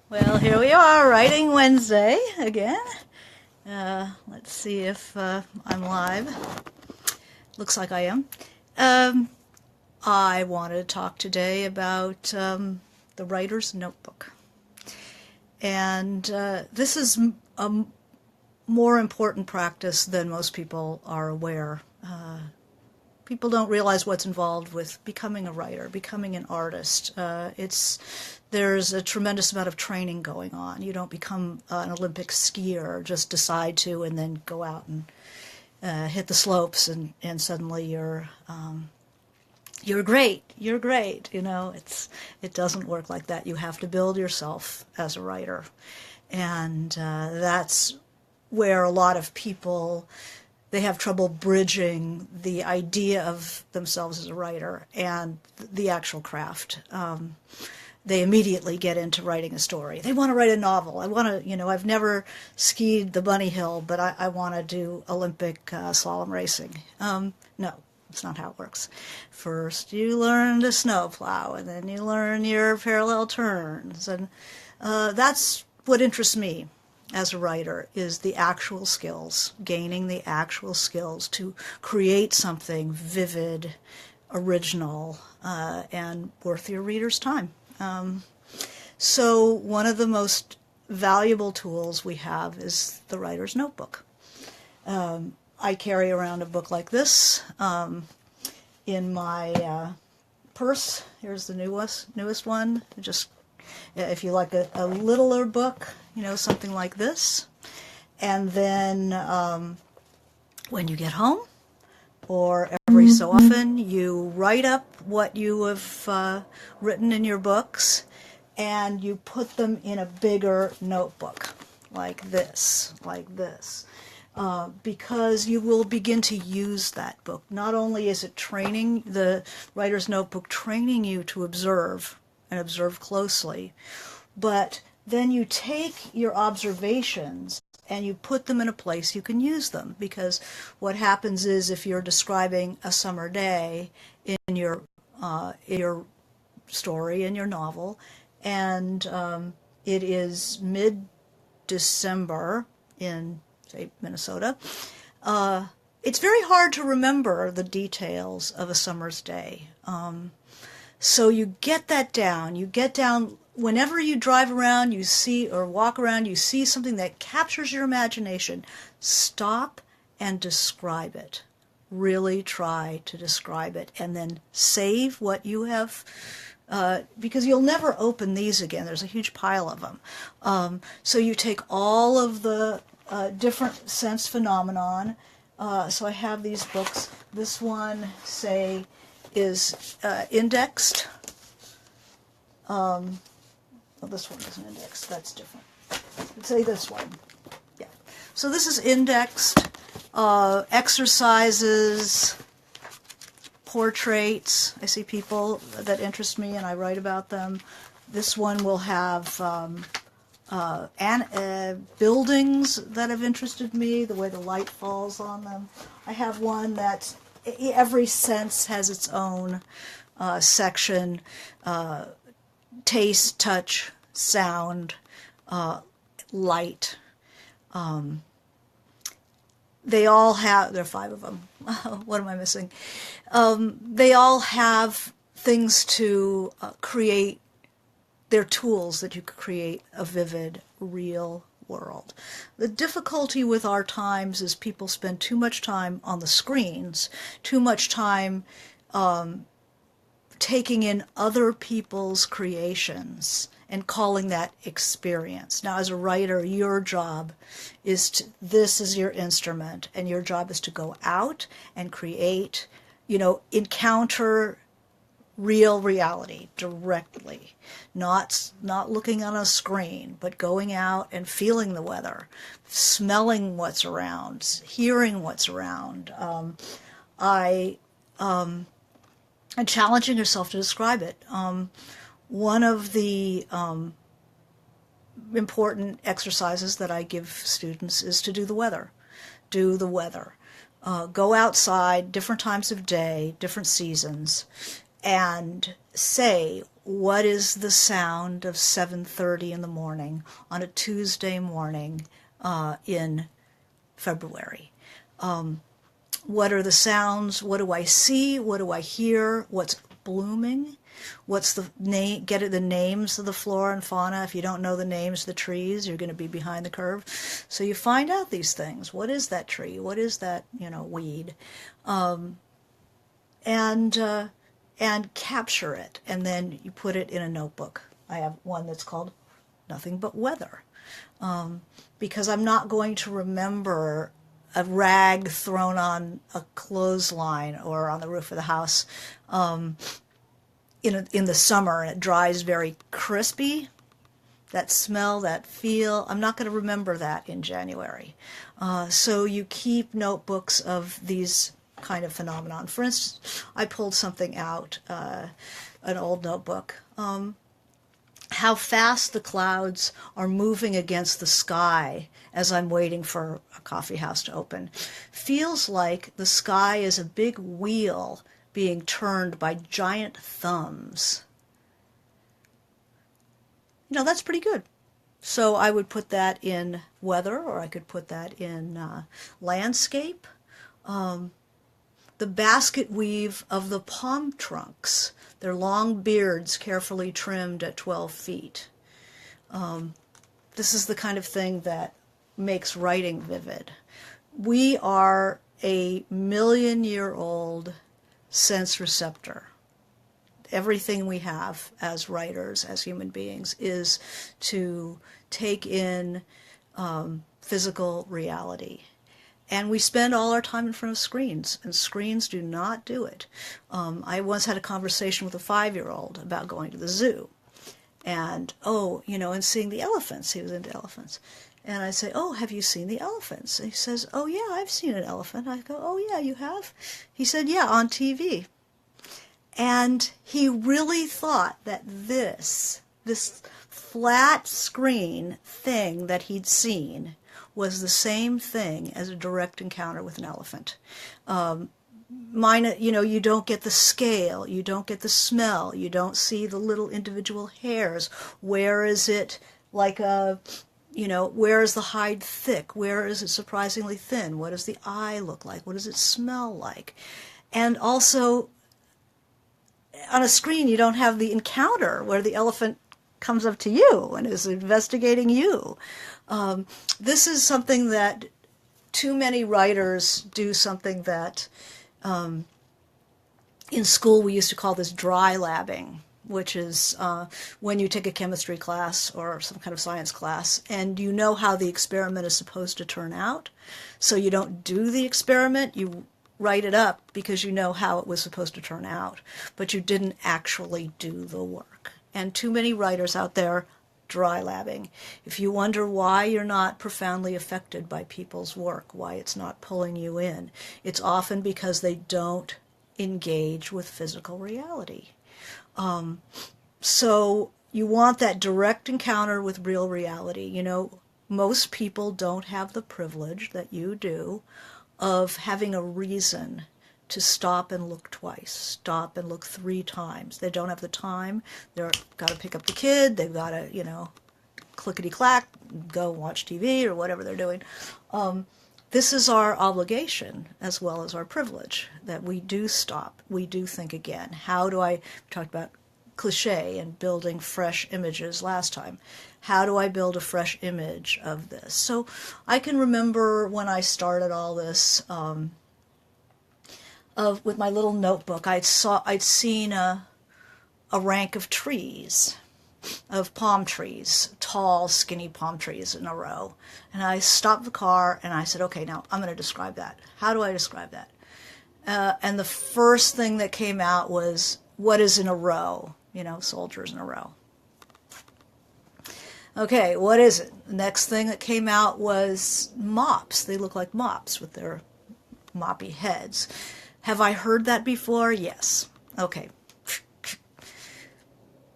Well, here we are, Writing Wednesday again. Let's see if I'm live. Looks like I am. I wanted to talk today about the writer's notebook. And this is a more important practice than most people are aware. People don't realize what's involved with becoming a writer, becoming an artist. There's a tremendous amount of training going on. You don't become an Olympic skier, just decide to, and then go out and hit the slopes, and suddenly you're great. You're great. You know, it doesn't work like that. You have to build yourself as a writer, and that's where a lot of people, they have trouble bridging the idea of themselves as a writer and the actual craft. They immediately get into writing a story. They want to write a novel. I've never skied the bunny hill, but I want to do Olympic slalom racing. No, that's not how it works. First you learn to snowplow, and then you learn your parallel turns. And that's what interests me as a writer, is the actual skills, gaining the actual skills to create something vivid, original, and worth your reader's time. So one of the most valuable tools we have is the writer's notebook. I carry around a book like this in my purse. Here's the newest one. Just if you like a littler book, something like this. And then when you get home, or every so often, you write up what you have written in your books, and you put them in a bigger notebook, like this, because you will begin to use that book. Not only is it training, the writer's notebook training you to observe, and observe closely, but then you take your observations and you put them in a place you can use them. Because what happens is, if you're describing a summer day in your story, in your novel, and it is mid-December in, say, Minnesota, it's very hard to remember the details of a summer's day. So you get that down. Whenever you drive around, you see, or walk around, you see something that captures your imagination, stop and describe it. Really try to describe it, and then save what you have, because you'll never open these again. There's a huge pile of them. So you take all of the different sense phenomenon. So I have these books. This one, say, is indexed. Well, this one isn't indexed. That's different. Let's say this one. Yeah. So this is indexed. Exercises, portraits. I see people that interest me, and I write about them. This one will have buildings that have interested me, the way the light falls on them. I have one that every sense has its own section. Taste, touch, sound, light. They all have, there are 5 of them. What am I missing? They all have things to create, they're tools that you could create a vivid, real world. The difficulty with our times is people spend too much time on the screens, too much time taking in other people's creations and calling that experience. Now, as a writer, your job is this is your instrument, and your job is to go out and create, encounter real reality directly, not looking on a screen, but going out and feeling the weather, smelling what's around, hearing what's around. And challenging yourself to describe it. One of the important exercises that I give students is to do the weather. Do the weather. Go outside, different times of day, different seasons, and say what is the sound of 7:30 in the morning on a Tuesday morning in February? What are the sounds? What do I see? What do I hear? What's blooming? What's the name? Get it, the names of the flora and fauna. If you don't know the names of the trees, you're going to be behind the curve. So you find out these things. What is that tree? What is that, weed? And capture it, and then you put it in a notebook. I have one that's called Nothing But Weather, because I'm not going to remember a rag thrown on a clothesline or on the roof of the house in the summer, and it dries very crispy. That smell, that feel, I'm not going to remember that in January. So you keep notebooks of these kind of phenomenon. For instance, I pulled something out, an old notebook. How fast the clouds are moving against the sky as I'm waiting for a coffee house to open. Feels like the sky is a big wheel being turned by giant thumbs. That's pretty good. So I would put that in weather, or I could put that in landscape. The basket weave of the palm trunks, their long beards carefully trimmed at 12 feet. This is the kind of thing that makes writing vivid. We are a million-year-old sense receptor. Everything we have as writers, as human beings, is to take in physical reality. And we spend all our time in front of screens, and screens do not do it. I once had a conversation with a 5-year-old about going to the zoo. And, and seeing the elephants. He was into elephants. And I say, oh, have you seen the elephants? And he says, oh, yeah, I've seen an elephant. I go, oh, yeah, you have? He said, yeah, on TV. And he really thought that this flat screen thing that he'd seen was the same thing as a direct encounter with an elephant. You don't get the scale, you don't get the smell, you don't see the little individual hairs. Where is it like where is the hide thick? Where is it surprisingly thin? What does the eye look like? What does it smell like? And also, on a screen, you don't have the encounter where the elephant comes up to you and is investigating you. This is something that too many writers do, something that in school we used to call this dry labbing, which is when you take a chemistry class or some kind of science class and you know how the experiment is supposed to turn out. So you don't do the experiment, you write it up because you know how it was supposed to turn out, but you didn't actually do the work. And too many writers out there dry labbing. If you wonder why you're not profoundly affected by people's work, why it's not pulling you in, it's often because they don't engage with physical reality. So you want that direct encounter with real reality. Most people don't have the privilege that you do of having a reason to stop and look twice, stop and look 3 times. They don't have the time. They've got to pick up the kid. They've got to, clickety-clack, go watch TV or whatever they're doing. This is our obligation as well as our privilege, that we do stop, we do think again. We talked about cliché and building fresh images last time. How do I build a fresh image of this? So I can remember when I started all this, with my little notebook, I'd seen a rank of trees, of palm trees, tall, skinny palm trees in a row. And I stopped the car and I said, okay, now I'm going to describe that. How do I describe that? And the first thing that came out was, what is in a row? Soldiers in a row. Okay, what is it? The next thing that came out was mops. They look like mops with their moppy heads. Have I heard that before? Yes. Okay.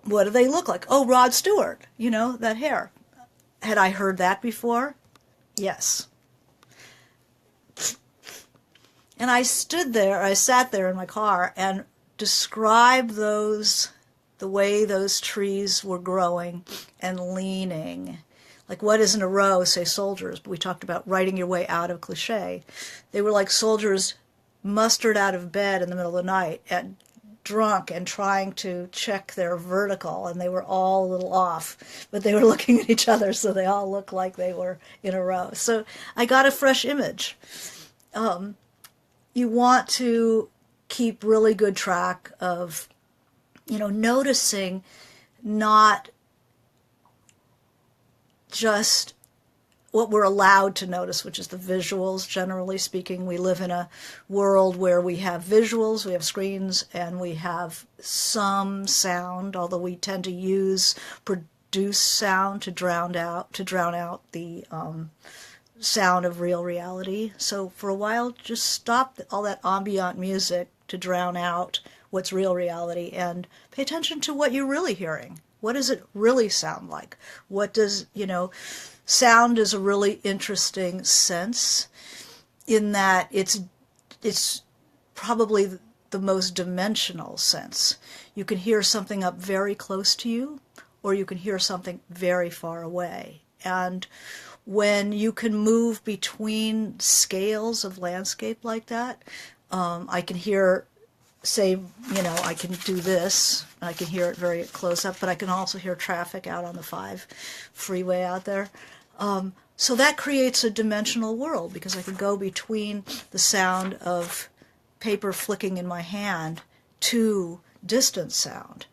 What do they look like? Oh, Rod Stewart, that hair. Had I heard that before? Yes. And I sat there in my car and described those the way those trees were growing and leaning. Like, what isn't a row? Say soldiers, but we talked about writing your way out of cliché. They were like soldiers mustered out of bed in the middle of the night and drunk and trying to check their vertical, and they were all a little off, but they were looking at each other, so they all looked like they were in a row. So I got a fresh image. You want to keep really good track of, noticing not just what we're allowed to notice, which is the visuals. Generally speaking, we live in a world where we have visuals, we have screens, and we have some sound, although we tend to produce sound to drown out the sound of real reality. So for a while, just stop all that ambient music to drown out what's real reality and pay attention to what you're really hearing. What does it really sound like? What does, sound is a really interesting sense in that it's probably the most dimensional sense. You can hear something up very close to you, or you can hear something very far away. And when you can move between scales of landscape like that, I can hear, I can do this, I can hear it very close up, but I can also hear traffic out on the 5 freeway out there. So that creates a dimensional world, because I can go between the sound of paper flicking in my hand to distant sound.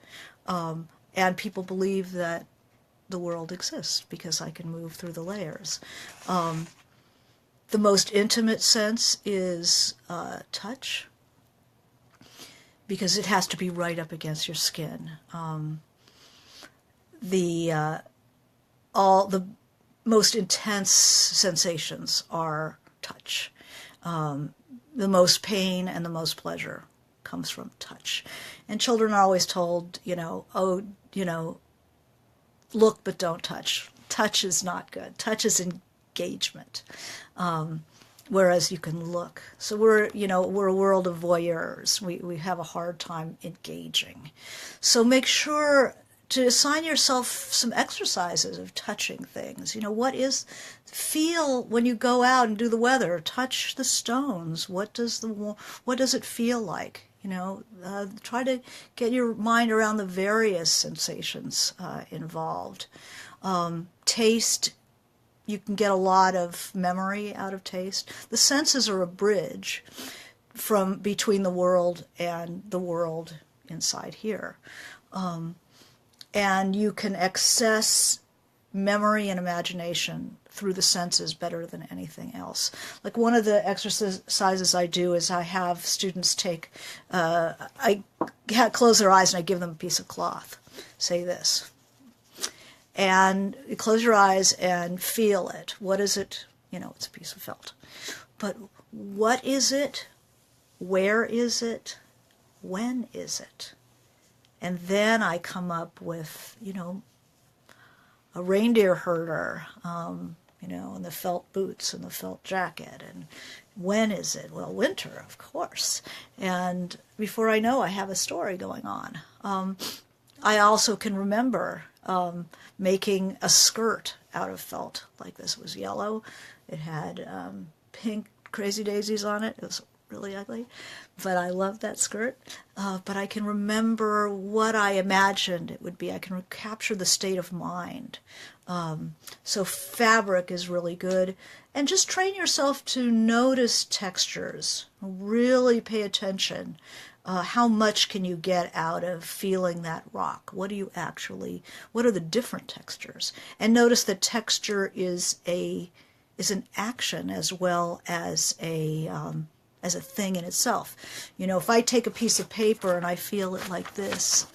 And people believe that the world exists because I can move through the layers. The most intimate sense is touch, because it has to be right up against your skin. All the most intense sensations are touch. The most pain and the most pleasure comes from touch. And children are always told, look but don't touch. Touch is not good. Touch is engagement. Whereas you can look. So we're a world of voyeurs. We have a hard time engaging. So make sure to assign yourself some exercises of touching things. Feel when you go out and do the weather. Touch the stones. What does it feel like? Try to get your mind around the various sensations involved. Taste. You can get a lot of memory out of taste. The senses are a bridge from between the world and the world inside here. And you can access memory and imagination through the senses better than anything else. Like, one of the exercises I do is I have students close their eyes and I give them a piece of cloth. Say this. And you close your eyes and feel it. What is it? It's a piece of felt. But what is it? Where is it? When is it? And then I come up with, a reindeer herder, and the felt boots and the felt jacket. And when is it? Well, winter, of course. And before I know, I have a story going on. I also can remember making a skirt out of felt like this. It was yellow. It had pink crazy daisies on it. It was really ugly, but I loved that skirt. But I can remember what I imagined it would be. I can capture the state of mind. So fabric is really good. And just train yourself to notice textures. Really pay attention. How much can you get out of feeling that rock? What are the different textures? And notice that texture is an action as well as a thing in itself. If I take a piece of paper and I feel it like this,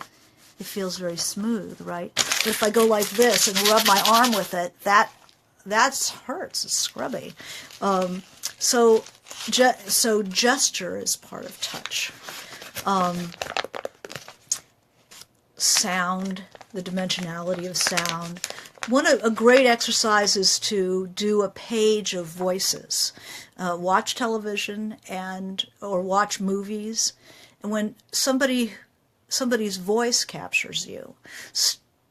it feels very smooth, right? But if I go like this and rub my arm with it, that hurts. It's scrubby. So gesture is part of touch. Sound, the dimensionality of sound. A great exercise is to do a page of voices. Watch television or watch movies. And when somebody somebody's voice captures you,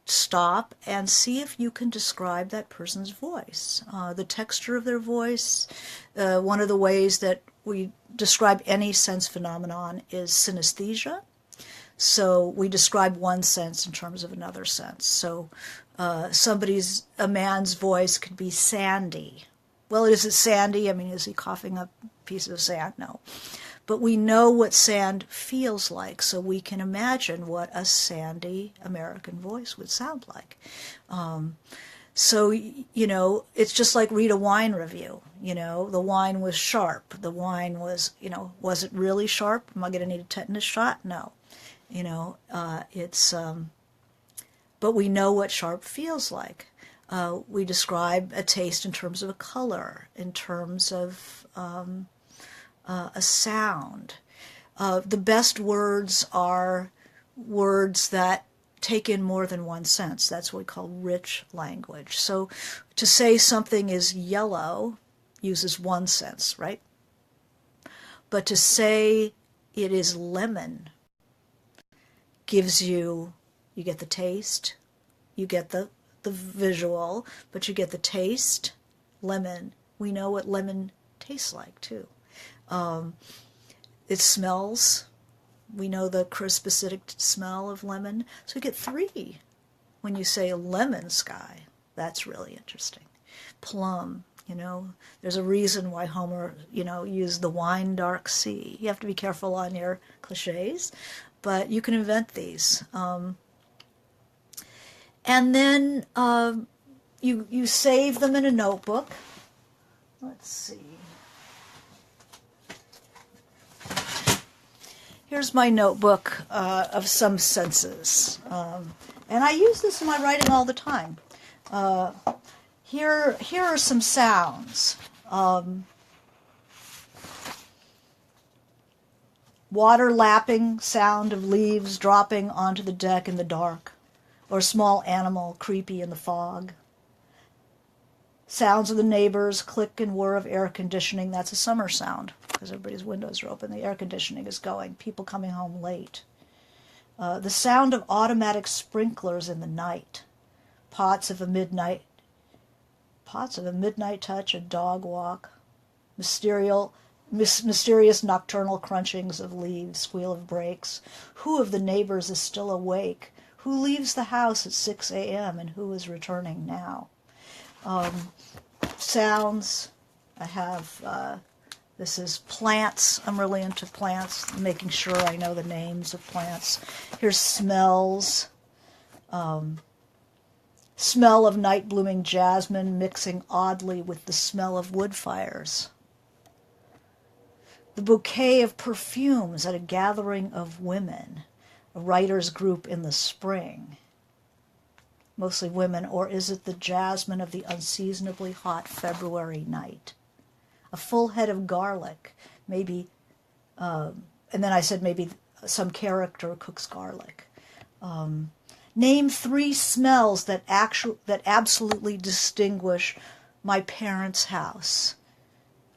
stop and see if you can describe that person's voice, the texture of their voice. One of the ways that we describe any sense phenomenon is synesthesia. So we describe one sense in terms of another sense. So a man's voice could be sandy. Well, is it sandy? I mean, is he coughing up pieces of sand? No. But we know what sand feels like, so we can imagine what a sandy American voice would sound like. So, it's just like read a wine review. The wine was sharp. The wine was, was it really sharp? Am I going to need a tetanus shot? No. But we know what sharp feels like. We describe a taste in terms of a color, in terms of a sound. The best words are words that take in more than one sense. That's what we call rich language. So to say something is yellow uses one sense, right? But to say it is lemon gives you get the taste, you get the visual, but you get the taste, lemon. We know what lemon tastes like too. It smells. We know the crisp acidic smell of lemon. So we get 3 when you say lemon sky. That's really interesting. Plum, there's a reason why Homer, used the wine dark sea. You have to be careful on your cliches, but you can invent these. And then you save them in a notebook. Let's see. Here's my notebook of some senses. And I use this in my writing all the time. Here are some sounds. Water lapping, sound of leaves dropping onto the deck in the dark, or a small animal creepy in the fog. Sounds of the neighbors, click and whir of air conditioning. That's a summer sound because everybody's windows are open. The air conditioning is going. People coming home late. The sound of automatic sprinklers in the night. Pots of a midnight touch, a dog walk. Mysterious nocturnal crunchings of leaves, squeal of brakes. Who of the neighbors is still awake? Who leaves the house at 6 a.m. and who is returning now? Sounds. I have, this is plants. I'm really into plants, making sure I know the names of plants. Here's smells. Smell of night blooming jasmine mixing oddly with the smell of wood fires. The bouquet of perfumes at a gathering of women, a writer's group in the spring. Mostly women, or is it the jasmine of the unseasonably hot February night? A full head of garlic, maybe, and then I said maybe some character cooks garlic. Name 3 smells that absolutely distinguish my parents' house.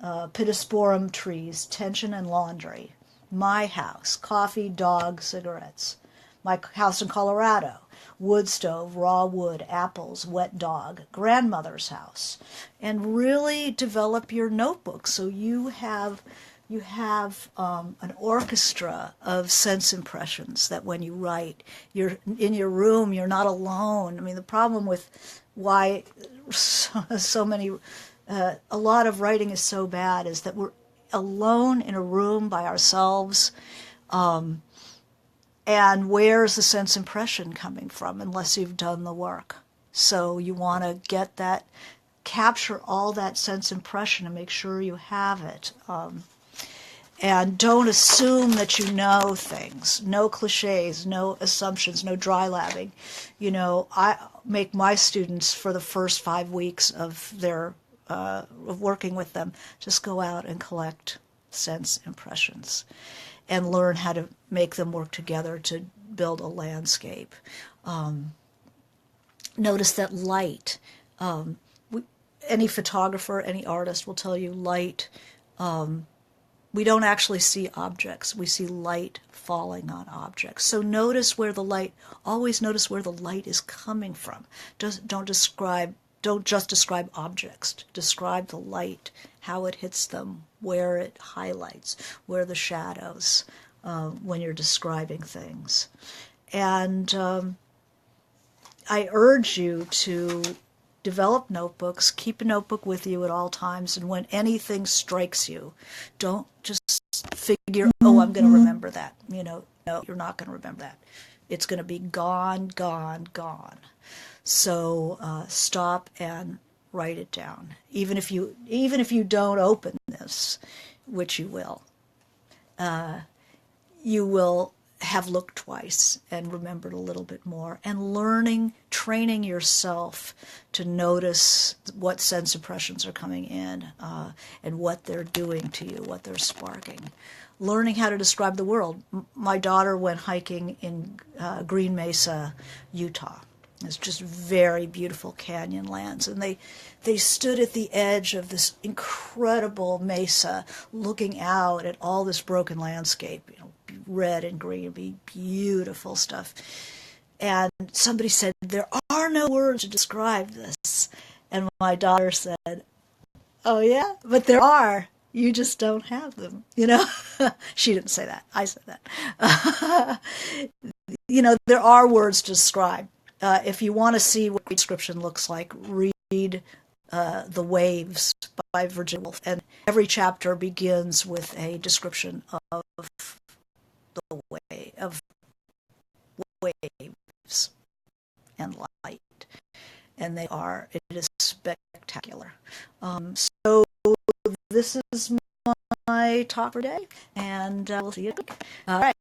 Pittosporum trees, tension and laundry. My house, coffee, dog, cigarettes. My house in Colorado, wood stove, raw wood, apples, wet dog. Grandmother's house. And really develop your notebook so you have an orchestra of sense impressions that when you write, you're in your room, you're not alone. I mean, the problem with why so many, a lot of writing is so bad is that we're alone in a room by ourselves, and where's the sense impression coming from unless you've done the work? So you want to get that, capture all that sense impression and make sure you have it. And don't assume that you know things. No cliches, no assumptions, no dry labbing. I make my students for the first 5 weeks of their of working with them just go out and collect sense impressions and learn how to make them work together to build a landscape. Notice that light. Any photographer, any artist will tell you light we don't actually see objects. We see light falling on objects. So notice where the light, always notice where the light is coming from. Don't just describe objects. Describe the light, how it hits them, where it highlights, where the shadows, when you're describing things. And I urge you to develop notebooks, keep a notebook with you at all times, and when anything strikes you, don't just figure, oh, I'm going to remember that. No, you're not going to remember that. It's going to be gone, gone, gone. So stop and write it down. Even if you don't open this, which you will have looked twice and remembered a little bit more, and training yourself to notice what sense impressions are coming in and what they're doing to you, what they're sparking. Learning how to describe the world. My daughter went hiking in Green Mesa, Utah. It's just very beautiful canyon lands, and they stood at the edge of this incredible mesa, looking out at all this broken landscape, red and green, beautiful stuff. And somebody said, there are no words to describe this. And my daughter said, oh yeah, but there are. You just don't have them, She didn't say that. I said that. There are words to describe. If you want to see what description looks like, read The Waves by Virginia Woolf. And every chapter begins with a description of the way of waves and light. And it is spectacular. So this is my talk for today, and we'll see you next week. All right.